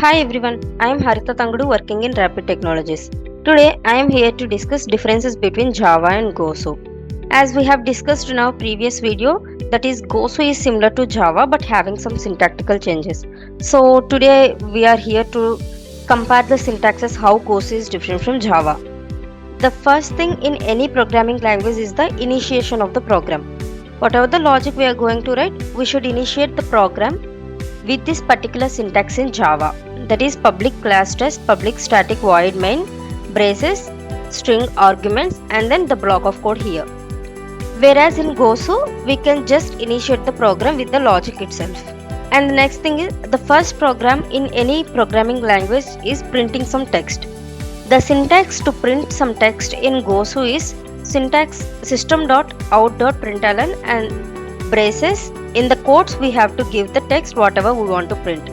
Hi everyone, I am Harita Tangudu working in Rapid Technologies. Today I am here to discuss differences between Java and Gosu. As we have discussed in our previous video, that is Gosu is similar to Java but having some syntactical changes. So today we are here to compare the syntaxes how Gosu is different from Java. The first thing in any programming language is the initiation of the program. Whatever the logic we are going to write, we should initiate the program with this particular syntax in Java, that is public class test, public static void main, braces, string arguments, and then the block of code here. Whereas in Gosu, we can just initiate the program with the logic itself. And the next thing is the first program in any programming language is printing some text. The syntax to print some text in Gosu is syntax system.out.println and braces. In the quotes we have to give the text whatever we want to print.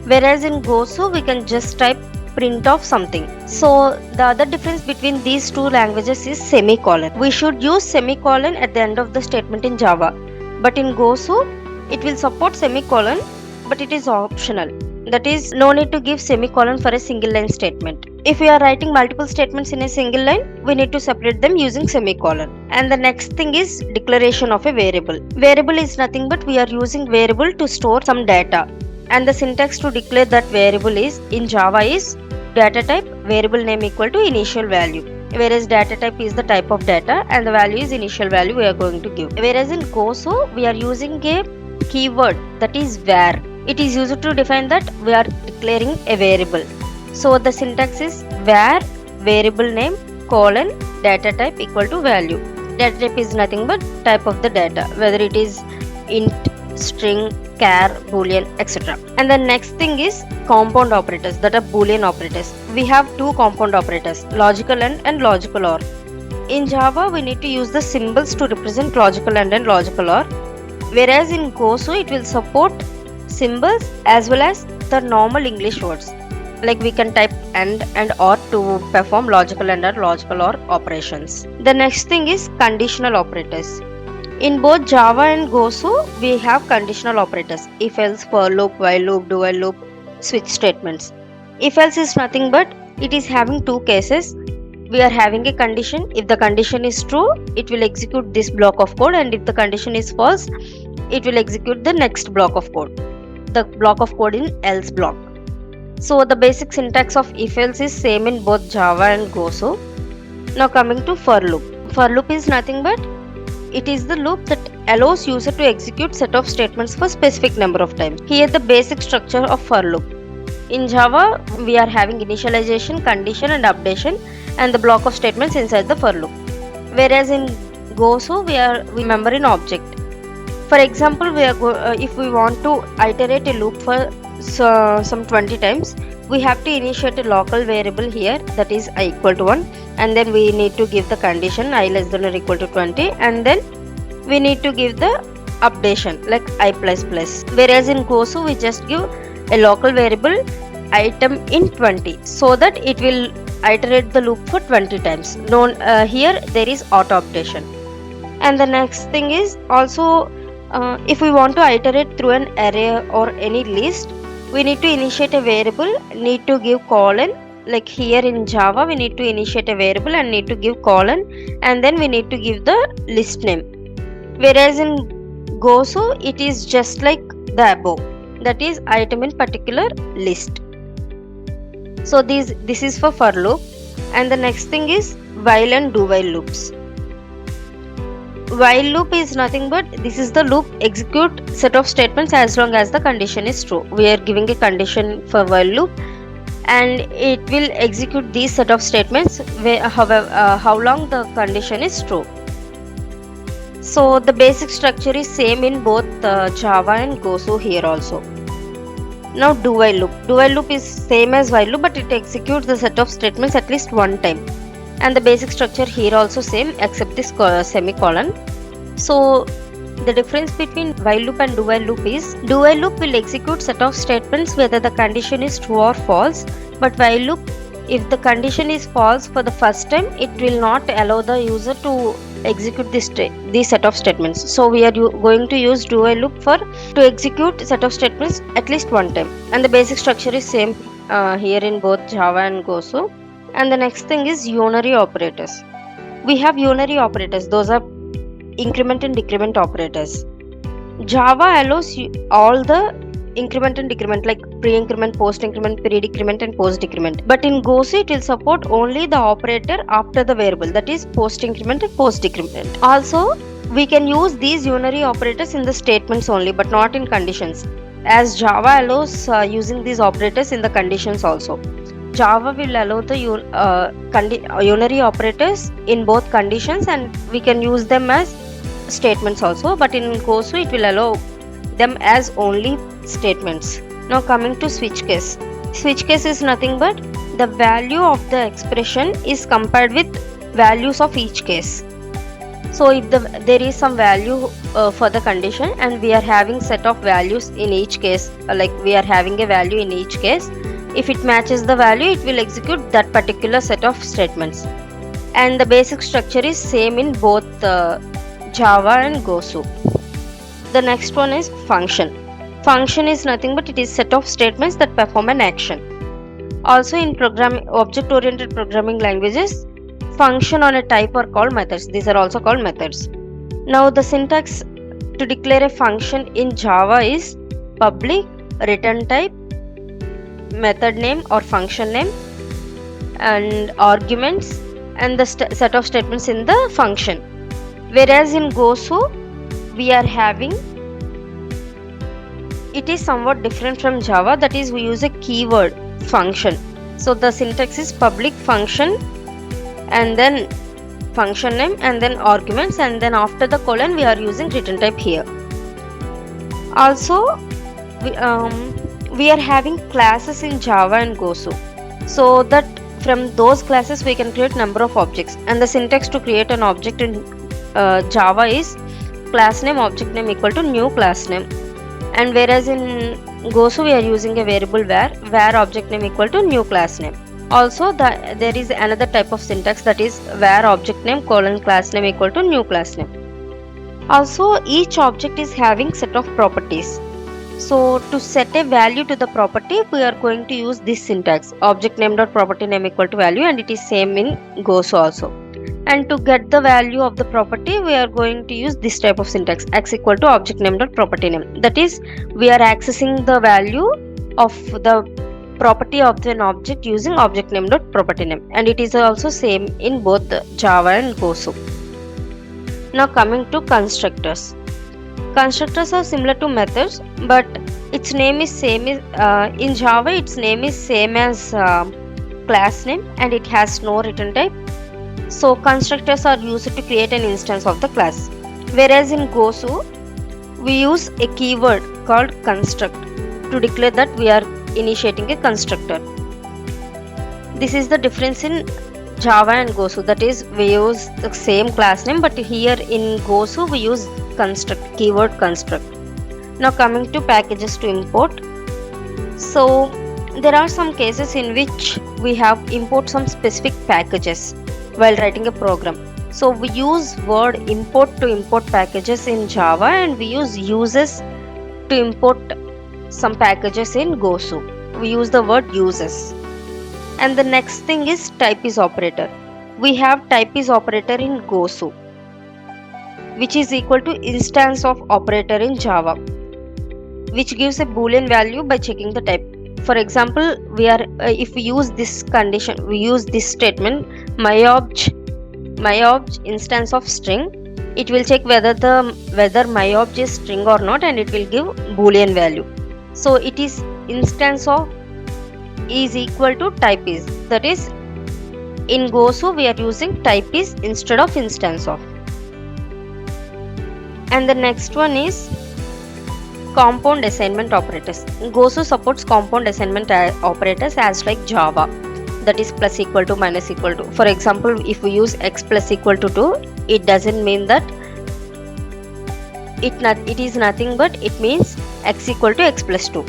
Whereas in Gosu we can just type print of something. So the other difference between these two languages is semicolon. We should use semicolon at the end of the statement in Java. But in Gosu it will support semicolon but it is optional. That is, no need to give semicolon for a single line statement. If we are writing multiple statements in a single line, we need to separate them using semicolon. And the next thing is declaration of a variable. Variable is nothing but we are using variable to store some data. And the syntax to declare that variable is in Java is data type variable name equal to initial value. Whereas data type is the type of data and the value is initial value we are going to give. Whereas in Gosu, we are using a keyword that is var. It is used to define that we are declaring a variable. So the syntax is var variable name colon data type equal to value. Data type is nothing but type of the data, whether it is int, string, char, boolean, etc. And the next thing is compound operators, that are boolean operators. We have two compound operators, logical and logical OR. In Java, we need to use the symbols to represent logical and logical OR. Whereas in Gosu, it will support symbols as well as the normal English words. Like we can type and or to perform logical and or logical or operations. The next thing is conditional operators. In both Java and Gosu, we have conditional operators. If else, for loop, while loop, do while loop, switch statements. If else is nothing but it is having two cases. We are having a condition. If the condition is true, it will execute this block of code, and if the condition is false, it will execute the next block of code. The block of code in else block. So the basic syntax of if else is same in both Java and Gosu. Now coming to for loop. For loop is nothing but it is the loop that allows user to execute set of statements for specific number of times. Here the basic structure of for loop. In Java we are having initialization, condition and updation and the block of statements inside the for loop. Whereas in Gosu we remember in object. For example, if we want to iterate a loop for some 20 times, we have to initiate a local variable here, that is I equal to 1, and then we need to give the condition I less than or equal to 20, and then we need to give the updation like I plus plus. Whereas in Gosu we just give a local variable item in 20 so that it will iterate the loop for 20 times. Here there is auto updation. And the next thing is also if we want to iterate through an array or any list, we need to initiate a variable, need to give colon. Like here in Java, we need to initiate a variable and need to give colon, and then we need to give the list name. Whereas in Gosu, it is just like the above, that is item in particular list. So this is for loop. And the next thing is while and do while loops. While loop is nothing but this is the loop execute set of statements as long as the condition is true. We are giving a condition for while loop and it will execute these set of statements how long the condition is true. So the basic structure is same in both Java and Gosu here also. Now do while loop. Do while loop is same as while loop but it executes the set of statements at least one time. And the basic structure here also same except this semicolon. So the difference between while loop and do while loop is do while loop will execute set of statements whether the condition is true or false, but while loop, if the condition is false for the first time, it will not allow the user to execute this set of statements. So we are going to use do while loop for to execute set of statements at least one time. And the basic structure is same here in both Java and Gosu. And the next thing is unary operators. We have unary operators. Those are increment and decrement operators. Java allows all the increment and decrement like pre-increment, post-increment, pre-decrement and post-decrement. But in Gosu it will support only the operator after the variable, that is post-increment and post-decrement. Also, we can use these unary operators in the statements only but not in conditions, as Java allows using these operators in the conditions also. Java will allow the unary operators in both conditions and we can use them as statements also, but in Gosu it will allow them as only statements. Now coming to switch case. Switch case is nothing but the value of the expression is compared with values of each case. So if there is some value for the condition and we are having set of values in each case, like we are having a value in each case, if it matches the value it will execute that particular set of statements. And the basic structure is same in both Java and Gosu. The next one is function. Function is nothing but it is set of statements that perform an action. Also in object-oriented programming languages, function on a type are called methods. These are also called methods. Now the syntax to declare a function in Java is public, return type, method name or function name, and arguments, and the set of statements in the function. Whereas in Gosu we are having, it is somewhat different from Java, that is we use a keyword function. So the syntax is public function and then function name and then arguments, and then after the colon we are using return type here. Also we are having classes in Java and Gosu, so that from those classes we can create number of objects, and the syntax to create an object in Java is class name object name equal to new class name, and whereas in Gosu we are using a variable where object name equal to new class name. Also there is another type of syntax, that is where object name colon class name equal to new class name. Also each object is having set of properties. So to set a value to the property we are going to use this syntax, object name dot property name equal to value, and it is same in Gosu also. And to get the value of the property we are going to use this type of syntax, x equal to object name dot property name, that is we are accessing the value of the property of an object using object name dot property name, and it is also same in both Java and Gosu. Now coming to constructors. Constructors are similar to methods, but its name is same in Java its name is same as class name and it has no return type. So constructors are used to create an instance of the class, whereas in Gosu we use a keyword called construct to declare that we are initiating a constructor. This is the difference in Java and Gosu, that is we use the same class name, but here in Gosu we use construct, keyword construct. Now coming to packages to import. So there are some cases in which we have import some specific packages while writing a program. So we use word import to import packages in Java, and we use uses to import some packages in Gosu. We use the word uses. And the next thing is type is operator. We have type is operator in Gosu, which is equal to instance of operator in Java, which gives a boolean value by checking the type. For example, we are if we use this condition, we use this statement myobj instance of string, it will check whether myobj is string or not, and it will give boolean value. So it is instance of is equal to type is, that is in Gosu we are using type is instead of instance of. And the next one is compound assignment operators. Gosu supports compound assignment operators as like Java, that is plus equal to minus equal to. For example, if we use x plus equal to 2, it doesn't mean that it is nothing but it means x equal to x plus 2.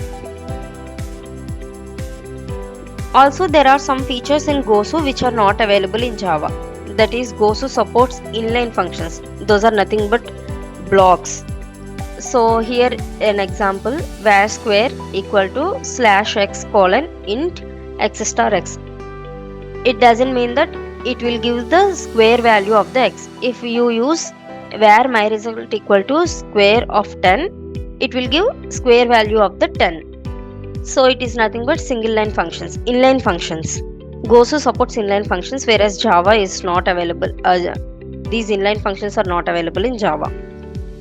Also there are some features in Gosu which are not available in Java. that is Gosu supports inline functions. Those are nothing but blocks. So here an example, var square equal to slash x colon int x star x. It doesn't mean that it will give the square value of the x. If you use var my result equal to square of 10, it will give square value of the 10. So it is nothing but single line functions, inline functions. Gosu supports inline functions, whereas Java is not available. These inline functions are not available in Java.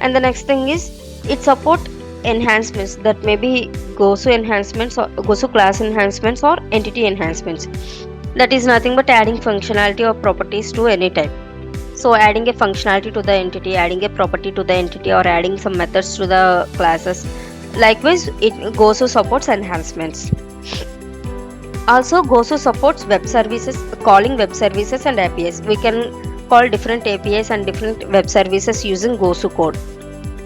And the next thing is it support enhancements, that may be Gosu enhancements or Gosu class enhancements or entity enhancements. That is nothing but adding functionality or properties to any type. So adding a functionality to the entity, adding a property to the entity, or adding some methods to the classes. Likewise, it Gosu supports enhancements. Also, Gosu supports web services, calling web services and APIs. We can call different APIs and different web services using Gosu code.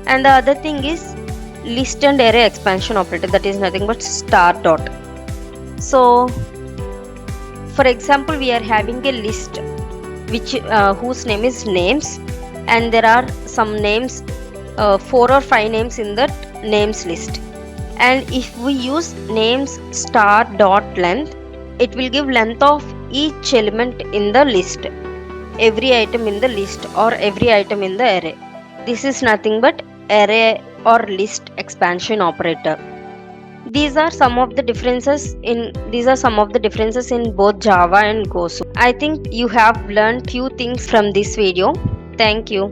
And the other thing is list and array expansion operator, that is nothing but star dot. So for example, we are having a list which whose name is names, and there are some names, 4 or 5 names in that names list. And if we use names star dot length, it will give length of each element in the list, every item in the list or every item in the array. This is nothing but array or list expansion operator. These are some of the differences in both Java and Gosu. I think you have learned few things from this video. Thank you.